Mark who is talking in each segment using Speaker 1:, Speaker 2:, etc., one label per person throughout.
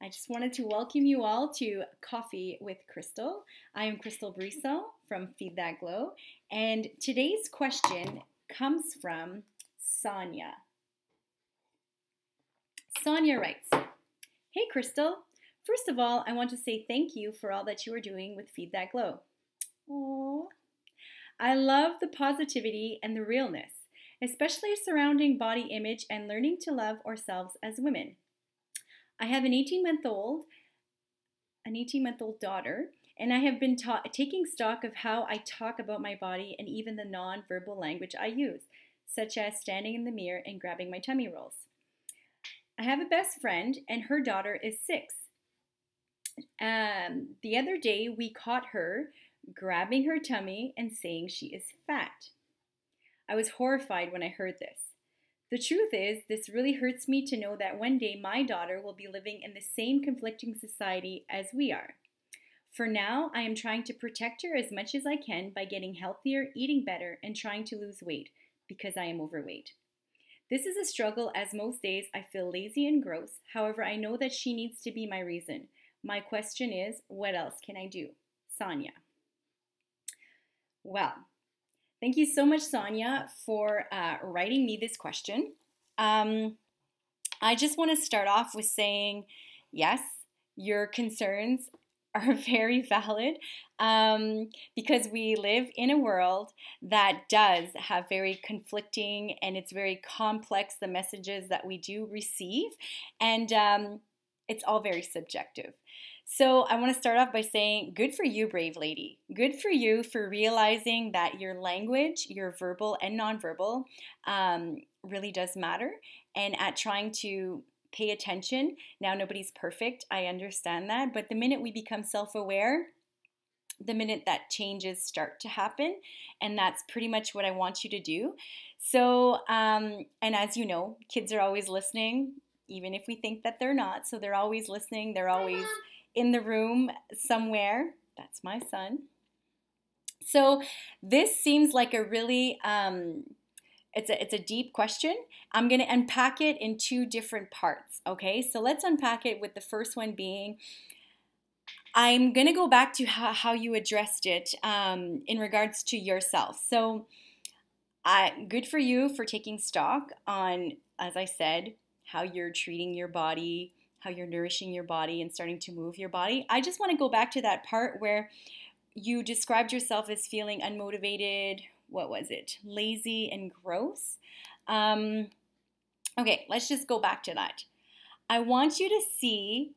Speaker 1: I just wanted to welcome you all to Coffee with Crystal. I am Crystal Briso from Feed That Glow, and today's question comes from Sonia. Sonia writes, "Hey Crystal, first of all, I want to say thank you for all that you are doing with Feed That Glow. Aww. I love the positivity and the realness, especially surrounding body image and learning to love ourselves as women. I have an 18-month-old daughter, and I have been taking stock of how I talk about my body and even the non-verbal language I use, such as standing in the mirror and grabbing my tummy rolls. I have a best friend, and her daughter is 6. The other day, we caught her grabbing her tummy and saying she is fat. I was horrified when I heard this. The truth is, this really hurts me to know that one day my daughter will be living in the same conflicting society as we are. For now, I am trying to protect her as much as I can by getting healthier, eating better, and trying to lose weight because I am overweight. This is a struggle as most days I feel lazy and gross. However, I know that she needs to be my reason. My question is, what else can I do? Sonia." Well, thank you so much, Sonia, for writing me this question. I just want to start off with saying, yes, your concerns are very valid because we live in a world that does have very conflicting and it's very complex, the messages that we do receive, and it's all very subjective. So I want to start off by saying, good for you, brave lady. Good for you for realizing that your language, your verbal and nonverbal, really does matter, and at trying to pay attention. Now, nobody's perfect. I understand that. But the minute we become self-aware, the minute that changes start to happen, and that's pretty much what I want you to do. So, and as you know, kids are always listening, even if we think that they're not. So they're always listening. They're always in the room somewhere. That's my son. So this seems like a really, it's a deep question. I'm going to unpack it in 2 different parts, okay? So let's unpack it with the first one being, I'm going to go back to how you addressed it in regards to yourself. So good for you for taking stock on, as I said, how you're treating your body, how you're nourishing your body and starting to move your body. I just want to go back to that part where you described yourself as feeling unmotivated, what was it, lazy and gross. Okay, let's just go back to that. I want you to see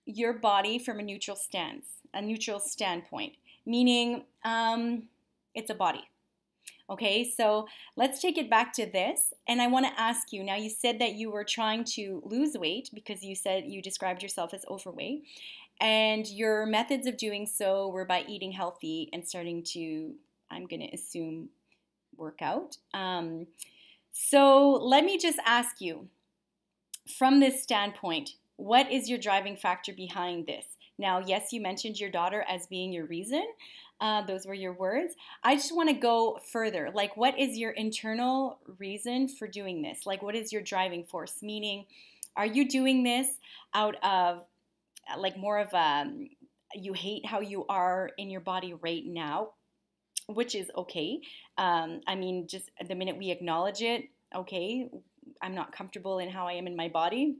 Speaker 1: your body from a neutral standpoint, meaning it's a body. Okay, so let's take it back to this, and I want to ask you, now you said that you were trying to lose weight because you said you described yourself as overweight, and your methods of doing so were by eating healthy and starting to, I'm going to assume, work out. So let me just ask you, from this standpoint, what is your driving factor behind this? Now, yes, you mentioned your daughter as being your reason. Those were your words. I just want to go further. Like, what is your internal reason for doing this? Like, what is your driving force? Meaning, are you doing this out of, like, more of you hate how you are in your body right now, which is okay. I mean, just the minute we acknowledge it, okay, I'm not comfortable in how I am in my body,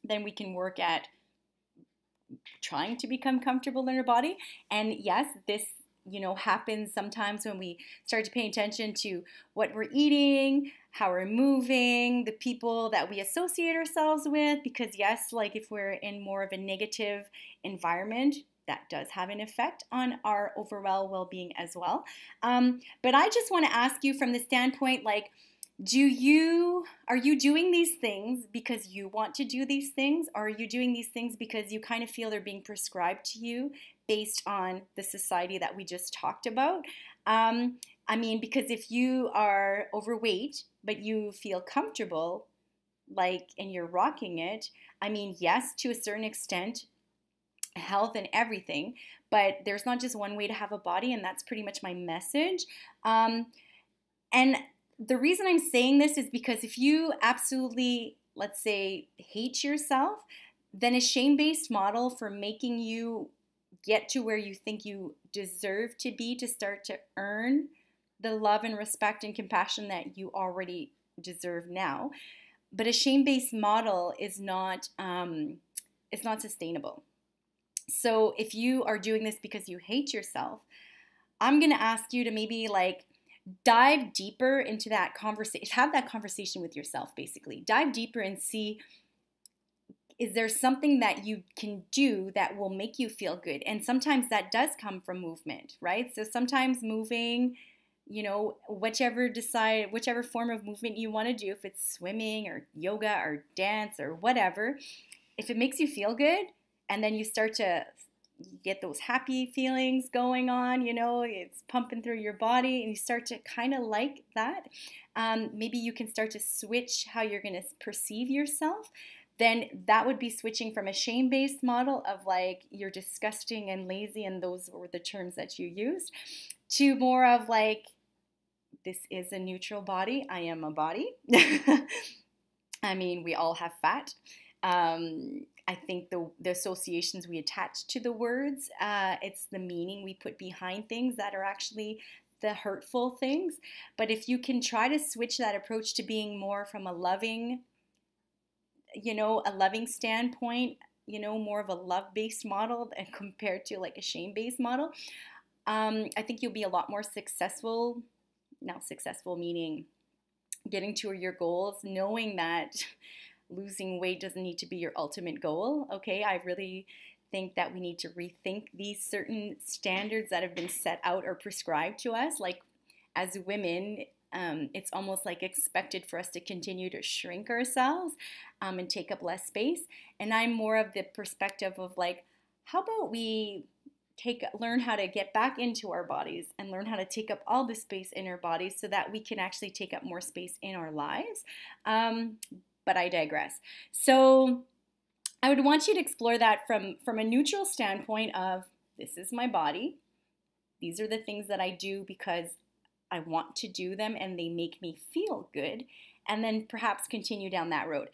Speaker 1: then we can work at trying to become comfortable in our body. And yes, this, happens sometimes when we start to pay attention to what we're eating, how we're moving, the people that we associate ourselves with, because yes, like if we're in more of a negative environment, that does have an effect on our overall well-being as well. But I just want to ask you from the standpoint, like, are you doing these things because you want to do these things, or are you doing these things because you kind of feel they're being prescribed to you based on the society that we just talked about? I mean, because if you are overweight, but you feel comfortable, like, and you're rocking it, I mean, yes, to a certain extent, health and everything, but there's not just one way to have a body, and that's pretty much my message. And the reason I'm saying this is because if you absolutely, let's say, hate yourself, then a shame-based model for making you get to where you think you deserve to be to start to earn the love and respect and compassion that you already deserve now. But a shame-based model is not it's not sustainable. So if you are doing this because you hate yourself, I'm going to ask you to maybe like dive deeper into that conversation, have that conversation with yourself basically. Dive deeper and see, is there something that you can do that will make you feel good? And sometimes that does come from movement, right? So sometimes moving, you know, whichever form of movement you want to do, if it's swimming or yoga or dance or whatever, if it makes you feel good and then you start to get those happy feelings going on, you know, it's pumping through your body and you start to kind of like that, maybe you can start to switch how you're going to perceive yourself. Then that would be switching from a shame-based model of like, you're disgusting and lazy, and those were the terms that you used, to more of like, this is a neutral body. I am a body. I mean, we all have fat. I think the associations we attach to the words, it's the meaning we put behind things that are actually the hurtful things. But if you can try to switch that approach to being more from a loving, you know, a loving standpoint, you know, more of a love-based model and compared to like a shame-based model, I think you'll be a lot more successful. Now, successful meaning getting to your goals, knowing that losing weight doesn't need to be your ultimate goal. Okay, I really think that we need to rethink these certain standards that have been set out or prescribed to us. Like as women, it's almost like expected for us to continue to shrink ourselves and take up less space. And I'm more of the perspective of like, how about we learn how to get back into our bodies and learn how to take up all the space in our bodies so that we can actually take up more space in our lives. But I digress. So I would want you to explore that from a neutral standpoint of, this is my body. These are the things that I do because I want to do them and they make me feel good. And then perhaps continue down that road.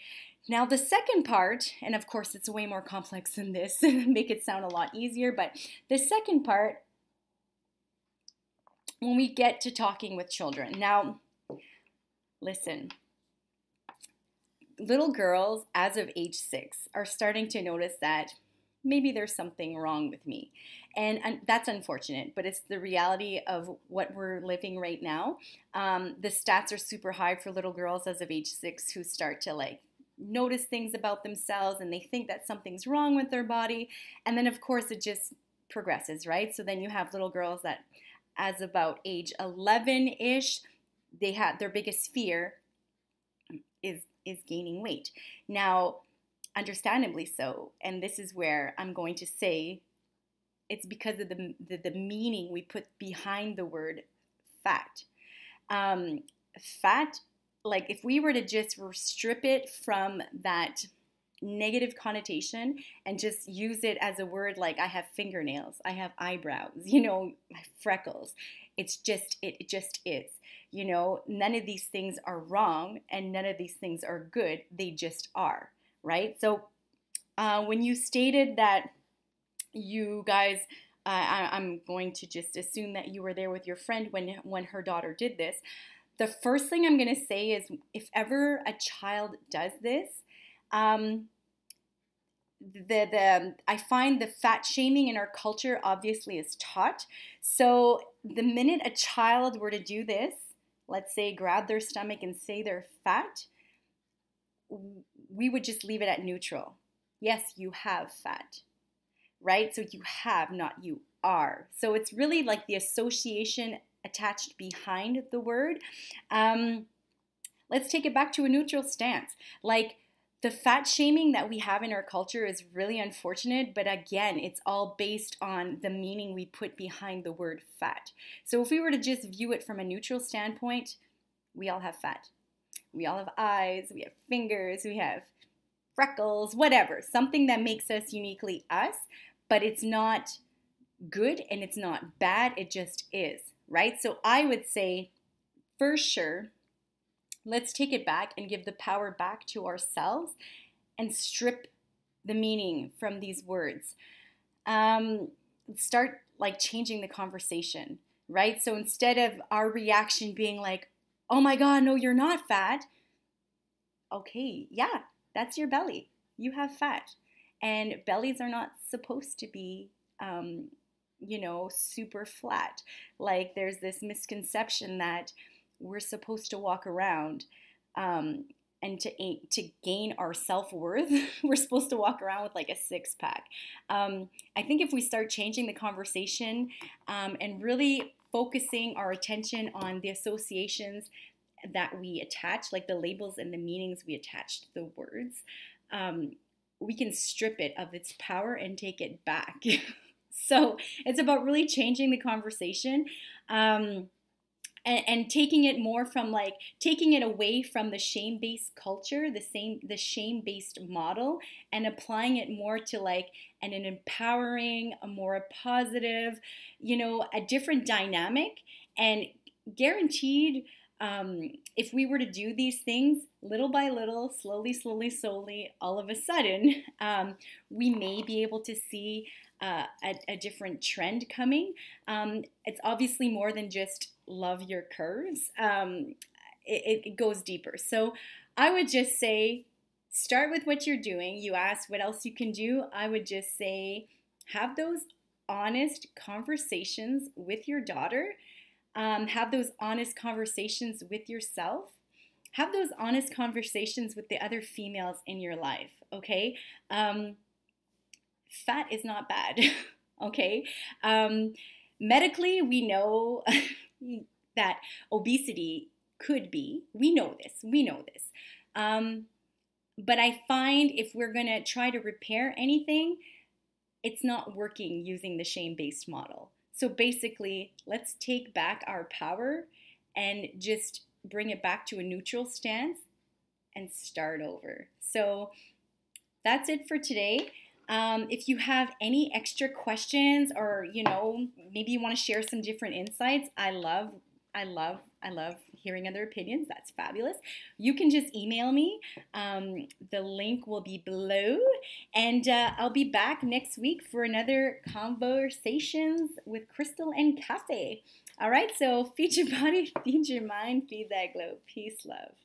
Speaker 1: Now the second part, and of course it's way more complex than this, make it sound a lot easier, but the second part, when we get to talking with children. Now, listen, little girls as of age 6 are starting to notice that maybe there's something wrong with me. And that's unfortunate, but it's the reality of what we're living right now. The stats are super high for little girls as of age 6 who start to like notice things about themselves and they think that something's wrong with their body. And then of course it just progresses, right? So then you have little girls that as about age 11-ish, they have their biggest fear is gaining weight. Now, understandably so, and this is where I'm going to say it's because of the meaning we put behind the word fat. Fat, like if we were to just strip it from that negative connotation and just use it as a word like I have fingernails, I have eyebrows, you know, I have freckles. It just is. You know, none of these things are wrong and none of these things are good. They just are, right? So when you stated that you guys, I'm going to just assume that you were there with your friend when her daughter did this. The first thing I'm going to say is if ever a child does this, I find the fat shaming in our culture obviously is taught. So the minute a child were to do this, let's say grab their stomach and say they're fat, we would just leave it at neutral. Yes, you have fat, right? So you have, not you are. So it's really like the association attached behind the word. Let's take it back to a neutral stance. Like the fat shaming that we have in our culture is really unfortunate, but again, it's all based on the meaning we put behind the word fat. So if we were to just view it from a neutral standpoint, we all have fat. We all have eyes, we have fingers, we have freckles, whatever, something that makes us uniquely us, but it's not good and it's not bad, it just is, right? So I would say, for sure, let's take it back and give the power back to ourselves and strip the meaning from these words. Start like changing the conversation, right? So instead of our reaction being like, oh my God, no, you're not fat. Okay, yeah, that's your belly. You have fat. And bellies are not supposed to be, super flat. Like there's this misconception that we're supposed to walk around and to gain our self-worth, we're supposed to walk around with like a six-pack. I think if we start changing the conversation and really focusing our attention on the associations that we attach, like the labels and the meanings we attach to the words, we can strip it of its power and take it back. So it's about really changing the conversation. And taking it more from like taking it away from the shame-based culture, the shame-based model, and applying it more to like an empowering, a more positive, a different dynamic. And guaranteed, if we were to do these things little by little, slowly, all of a sudden, we may be able to see a different trend coming. It's obviously more than just love your curves. It goes deeper. So I would just say, start with what you're doing. You asked what else you can do. I would just say, have those honest conversations with your daughter. Have those honest conversations with yourself. Have those honest conversations with the other females in your life, okay? Fat is not bad, okay? Medically, we know that obesity could be. We know this. But I find if we're going to try to repair anything, it's not working using the shame-based model. So basically, let's take back our power and just bring it back to a neutral stance and start over. So that's it for today. If you have any extra questions or, maybe you want to share some different insights, I love hearing other opinions. That's fabulous. You can just email me. The link will be below. And I'll be back next week for another Conversations with Crystal and Cafe. All right, so feed your body, feed your mind, feed that glow. Peace, love.